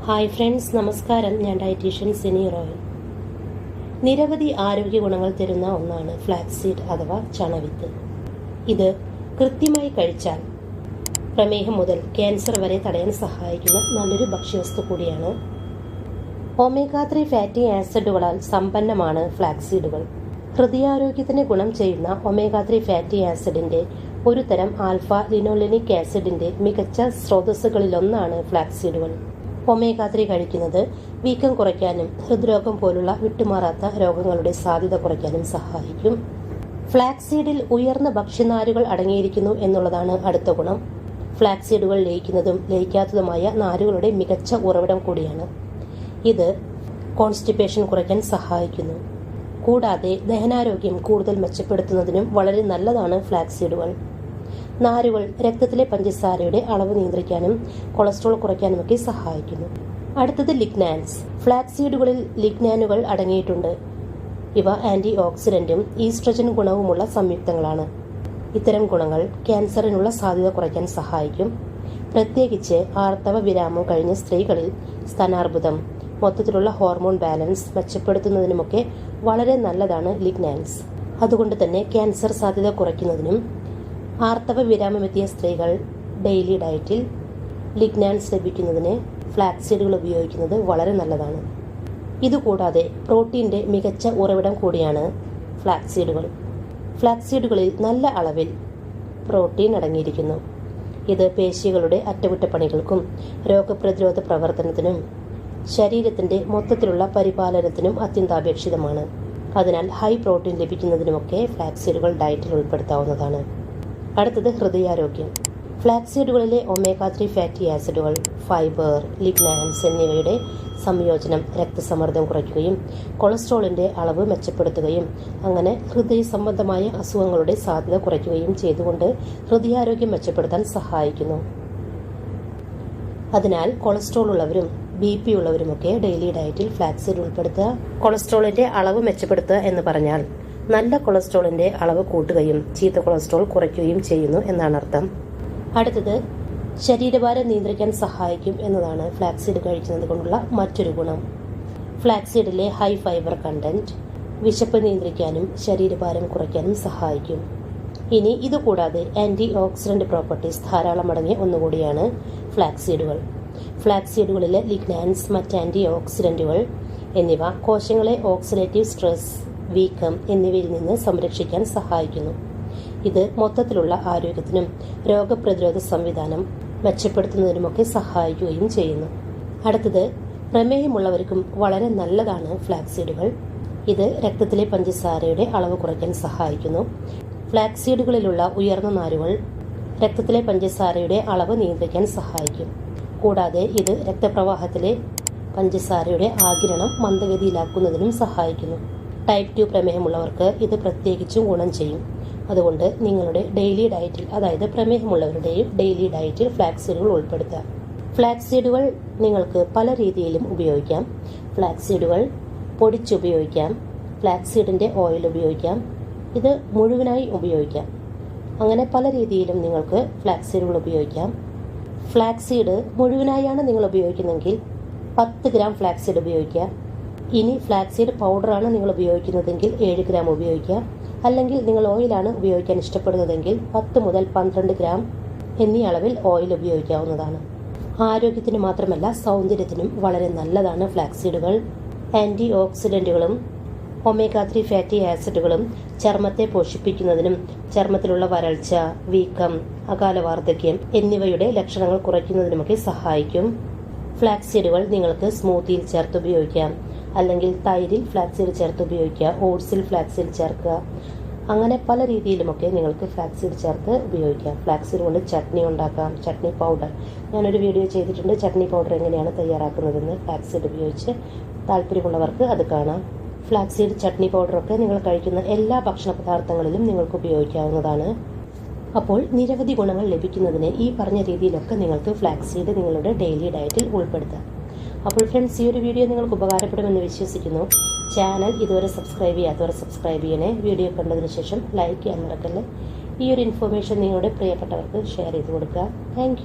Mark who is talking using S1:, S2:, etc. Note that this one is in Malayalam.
S1: ഹായ് ഫ്രണ്ട്സ്, നമസ്കാരം. ഞാൻ ഡയറ്റീഷ്യൻ സിനി റോയൽ. നിരവധി ആരോഗ്യ ഗുണങ്ങൾ തരുന്ന ഒന്നാണ് ഫ്ലാക്സീഡ് അഥവാ ചണവിത്ത്. ഇത് കൃത്യമായി കഴിച്ചാൽ പ്രമേഹം മുതൽ ക്യാൻസർ വരെ തടയാൻ സഹായിക്കുന്ന നല്ലൊരു ഭക്ഷ്യവസ്തു കൂടിയാണ്. ഒമേഗ 3 ഫാറ്റി ആസിഡുകളാൽ സമ്പന്നമാണ് ഫ്ലാക്സീഡുകൾ. ഹൃദയാരോഗ്യത്തിന് ഗുണം ചെയ്യുന്ന ഒമേഗ 3 ഫാറ്റി ആസിഡിന്റെ ഒരു തരം ആൽഫ ലിനോലെനിക് ആസിഡിന്റെ മികച്ച സ്രോതസ്സുകളിലൊന്നാണ് ഫ്ലാക്സീഡുകൾ. ഒമേഗ 3 കഴിക്കുന്നത് വീക്കം കുറയ്ക്കാനും ഹൃദ്രോഗം പോലുള്ള വിട്ടുമാറാത്ത രോഗങ്ങളുടെ സാധ്യത കുറയ്ക്കാനും സഹായിക്കും. ഫ്ലാക്സീഡിൽ ഉയർന്ന ഭക്ഷ്യനാരുകൾ അടങ്ങിയിരിക്കുന്നു എന്നുള്ളതാണ് അടുത്ത ഗുണം. ഫ്ലാക്സീഡുകൾ ലയിക്കുന്നതും ലയിക്കാത്തതുമായ നാരുകളുടെ മികച്ച ഉറവിടം കൂടിയാണ്. ഇത് കോൺസ്റ്റിപ്പേഷൻ കുറയ്ക്കാൻ സഹായിക്കുന്നു. കൂടാതെ ദഹനാരോഗ്യം കൂടുതൽ മെച്ചപ്പെടുത്തുന്നതിനും വളരെ നല്ലതാണ് ഫ്ലാക്സീഡുകൾ. നാരുകൾ രക്തത്തിലെ പഞ്ചസാരയുടെ അളവ് നിയന്ത്രിക്കാനും കൊളസ്ട്രോൾ കുറയ്ക്കാനുമൊക്കെ സഹായിക്കുന്നു. അടുത്തത് ലിഗ്നാൻസ്. ഫ്ലാക്സീഡുകളിൽ ലിഗ്നാനുകൾ അടങ്ങിയിട്ടുണ്ട്. ഇവ ആന്റി ഓക്സിഡന്റും ഈസ്ട്രജൻ ഗുണവുമുള്ള സംയുക്തങ്ങളാണ്. ഇത്തരം ഗുണങ്ങൾ ക്യാൻസറിനുള്ള സാധ്യത കുറയ്ക്കാൻ സഹായിക്കും. പ്രത്യേകിച്ച് ആർത്തവ വിരാമം കഴിഞ്ഞ സ്ത്രീകളിൽ സ്തനാർബുദം, മൊത്തത്തിലുള്ള ഹോർമോൺ ബാലൻസ് മെച്ചപ്പെടുത്തുന്നതിനുമൊക്കെ വളരെ നല്ലതാണ് ലിഗ്നാൻസ്. അതുകൊണ്ട് തന്നെ ക്യാൻസർ സാധ്യത കുറയ്ക്കുന്നതിനും ആർത്തവ വിരാമമെത്തിയ സ്ത്രീകൾ ഡെയിലി ഡയറ്റിൽ ലിഗ്നാൻസ് ലഭിക്കുന്നതിന് ഫ്ലാക്സീഡുകൾ ഉപയോഗിക്കുന്നത് വളരെ നല്ലതാണ്. ഇതുകൂടാതെ പ്രോട്ടീൻ്റെ മികച്ച ഉറവിടം കൂടിയാണ് ഫ്ലാക്സീഡുകൾ. ഫ്ലാക്സീഡുകളിൽ നല്ല അളവിൽ പ്രോട്ടീൻ അടങ്ങിയിരിക്കുന്നു. ഇത് പേശികളുടെ അറ്റകുറ്റപ്പണികൾക്കും രോഗപ്രതിരോധ പ്രവർത്തനത്തിനും ശരീരത്തിൻ്റെ മൊത്തത്തിലുള്ള പരിപാലനത്തിനും അത്യന്താപേക്ഷിതമാണ്. അതിനാൽ ഹൈ പ്രോട്ടീൻ ലഭിക്കുന്നതിനുമൊക്കെ ഫ്ലാക്സീഡുകൾ ഡയറ്റിൽ ഉൾപ്പെടുത്താവുന്നതാണ്. അടുത്തത് ഹൃദയാരോഗ്യം. ഫ്ലാക്സീഡുകളിലെ ഒമേഗ 3 ഫാറ്റി ആസിഡുകൾ, ഫൈബർ, ലിഗ്നാൻസ് എന്നിവയുടെ സംയോജനം രക്തസമ്മർദ്ദം കുറയ്ക്കുകയും കൊളസ്ട്രോളിന്റെ അളവ് മെച്ചപ്പെടുത്തുകയും അങ്ങനെ ഹൃദയ സംബന്ധമായ അസുഖങ്ങളുടെ സാധ്യത കുറയ്ക്കുകയും ചെയ്തുകൊണ്ട് ഹൃദയാരോഗ്യം മെച്ചപ്പെടുത്താൻ സഹായിക്കുന്നു. അതിനാൽ കൊളസ്ട്രോൾ ഉള്ളവരും BP ഉള്ളവരുമൊക്കെ ഡെയിലി ഡയറ്റിൽ ഫ്ലാക്സീഡ് ഉൾപ്പെടുത്തുക. കൊളസ്ട്രോളിന്റെ അളവ് മെച്ചപ്പെടുത്തുക എന്ന് പറഞ്ഞാൽ നല്ല കൊളസ്ട്രോളിന്റെ അളവ് കൂട്ടുകയും ചീത്ത കൊളസ്ട്രോൾ കുറയ്ക്കുകയും ചെയ്യുന്നു എന്നാണ് അർത്ഥം. അടുത്തത് ശരീരഭാരം നിയന്ത്രിക്കാൻ സഹായിക്കും എന്നതാണ് ഫ്ലാക്സീഡ് കഴിക്കുന്നത് കൊണ്ടുള്ള മറ്റൊരു ഗുണം. ഫ്ലാക്സീഡിലെ ഹൈ ഫൈബർ കണ്ടന്റ് വിശപ്പ് നിയന്ത്രിക്കാനും ശരീരഭാരം കുറയ്ക്കാനും സഹായിക്കും. ഇനി ഇതുകൂടാതെ ആന്റി ഓക്സിഡന്റ് പ്രോപ്പർട്ടീസ് ധാരാളം അടങ്ങിയ ഒന്നുകൂടിയാണ് ഫ്ലാക്സീഡുകൾ. ഫ്ലാക്സീഡുകളിലെ ലിഗ്നാൻസ്, മറ്റ് ആന്റി ഓക്സിഡന്റുകൾ എന്നിവ കോശങ്ങളെ ഓക്സിഡേറ്റീവ് സ്ട്രെസ്, വീക്കം എന്നിവയിൽ നിന്ന് സംരക്ഷിക്കാൻ സഹായിക്കുന്നു. ഇത് മൊത്തത്തിലുള്ള ആരോഗ്യത്തിനും രോഗപ്രതിരോധ സംവിധാനം മെച്ചപ്പെടുത്തുന്നതിനുമൊക്കെ സഹായിക്കുകയും ചെയ്യുന്നു. അടുത്തത് പ്രമേഹമുള്ളവർക്കും വളരെ നല്ലതാണ് ഫ്ലാക്സീഡുകൾ. ഇത് രക്തത്തിലെ പഞ്ചസാരയുടെ അളവ് കുറയ്ക്കാൻ സഹായിക്കുന്നു. ഫ്ലാക്സീഡുകളിലുള്ള ഉയർന്ന നാരുകൾ രക്തത്തിലെ പഞ്ചസാരയുടെ അളവ് നിയന്ത്രിക്കാൻ സഹായിക്കും. കൂടാതെ ഇത് രക്തപ്രവാഹത്തിലെ പഞ്ചസാരയുടെ ആഗിരണം മന്ദഗതിയിലാക്കുന്നതിനും സഹായിക്കുന്നു. ടൈപ്പ് 2 പ്രമേഹമുള്ളവർക്ക് ഇത് പ്രത്യേകിച്ചും ഗുണം ചെയ്യും. അതുകൊണ്ട് നിങ്ങളുടെ ഡെയിലി ഡയറ്റിൽ, അതായത് പ്രമേഹമുള്ളവരുടെയും ഡെയിലി ഡയറ്റിൽ ഫ്ലാക്സീഡുകൾ ഉൾപ്പെടുത്തുക. ഫ്ലാക്സീഡുകൾ നിങ്ങൾക്ക് പല രീതിയിലും ഉപയോഗിക്കാം. ഫ്ലാക്സീഡുകൾ പൊടിച്ചുപയോഗിക്കാം, ഫ്ലാക്സീഡിൻ്റെ ഓയിൽ ഉപയോഗിക്കാം, ഇത് മുഴുവനായി ഉപയോഗിക്കാം. അങ്ങനെ പല രീതിയിലും നിങ്ങൾക്ക് ഫ്ലാക്സീഡുകൾ ഉപയോഗിക്കാം. ഫ്ലാക്സീഡ് മുഴുവനായാണ് നിങ്ങൾ ഉപയോഗിക്കുന്നതെങ്കിൽ 10 ഗ്രാം ഫ്ലാക്സീഡ് ഉപയോഗിക്കുക. ഇനി ഫ്ലാക്സീഡ് പൗഡറാണ് നിങ്ങൾ ഉപയോഗിക്കുന്നതെങ്കിൽ 7 ഗ്രാം ഉപയോഗിക്കുക. അല്ലെങ്കിൽ നിങ്ങൾ ഓയിലാണ് ഉപയോഗിക്കാൻ ഇഷ്ടപ്പെടുന്നതെങ്കിൽ 10 മുതൽ 12 ഗ്രാം എന്നീ അളവിൽ ഓയിൽ ഉപയോഗിക്കാവുന്നതാണ്. ആരോഗ്യത്തിന് മാത്രമല്ല സൗന്ദര്യത്തിനും വളരെ നല്ലതാണ് ഫ്ലാക്സീഡുകൾ. ആന്റി ഓക്സിഡന്റുകളും ഒമേഗ 3 ഫാറ്റി ആസിഡുകളും ചർമ്മത്തെ പോഷിപ്പിക്കുന്നതിനും ചർമ്മത്തിലുള്ള വരൾച്ച, വീക്കം, അകാല വാർദ്ധക്യം എന്നിവയുടെ ലക്ഷണങ്ങൾ കുറയ്ക്കുന്നതിനുമൊക്കെ സഹായിക്കും. ഫ്ലാക്സീഡുകൾ നിങ്ങൾക്ക് സ്മൂത്തിയിൽ ചേർത്ത് ഉപയോഗിക്കാം, അല്ലെങ്കിൽ തൈരിൽ ഫ്ലാക്സീഡ് ചേർത്ത് ഉപയോഗിക്കുക, ഓട്സിൽ ഫ്ലാക്സീഡ് ചേർക്കുക. അങ്ങനെ പല രീതിയിലുമൊക്കെ നിങ്ങൾക്ക് ഫ്ലാക്സീഡ് ചേർത്ത് ഉപയോഗിക്കാം. ഫ്ലാക്സീഡ് കൊണ്ട് ചട്നി ഉണ്ടാക്കാം, ചട്നി പൗഡർ. ഞാനൊരു വീഡിയോ ചെയ്തിട്ടുണ്ട് ചട്നി പൗഡർ എങ്ങനെയാണ് തയ്യാറാക്കുന്നതെന്ന്. ഫ്ലാക്സീഡ് ഉപയോഗിച്ച് താല്പര്യമുള്ളവർക്ക് അത് കാണാം. ഫ്ലാക്സീഡ് ചട്നി പൗഡറൊക്കെ നിങ്ങൾ കഴിക്കുന്ന എല്ലാ ഭക്ഷണ പദാർത്ഥങ്ങളിലും നിങ്ങൾക്ക് ഉപയോഗിക്കാവുന്നതാണ്. അപ്പോൾ നിരവധി ഗുണങ്ങൾ ലഭിക്കുന്നതിന് ഈ പറഞ്ഞ രീതിയിലൊക്കെ നിങ്ങൾക്ക് ഫ്ലാക്സീഡ് നിങ്ങളുടെ ഡെയിലി ഡയറ്റിൽ ഉൾപ്പെടുത്താം. അപ്പോൾ ഫ്രണ്ട്സ്, ഈ ഒരു വീഡിയോ നിങ്ങൾക്ക് ഉപകാരപ്പെടുമെന്ന് വിശ്വസിക്കുന്നു. ചാനൽ ഇതുവരെ സബ്സ്ക്രൈബ് ചെയ്യാത്തവർ സബ്സ്ക്രൈബ് ചെയ്യണേ. വീഡിയോ കണ്ടതിന് ശേഷം ലൈക്ക് ചെയ്യാൻ മറക്കല്ലേ. ഈ ഒരു ഇൻഫർമേഷൻ നിങ്ങളുടെ പ്രിയപ്പെട്ടവർക്ക് ഷെയർ ചെയ്ത് കൊടുക്കുക. താങ്ക്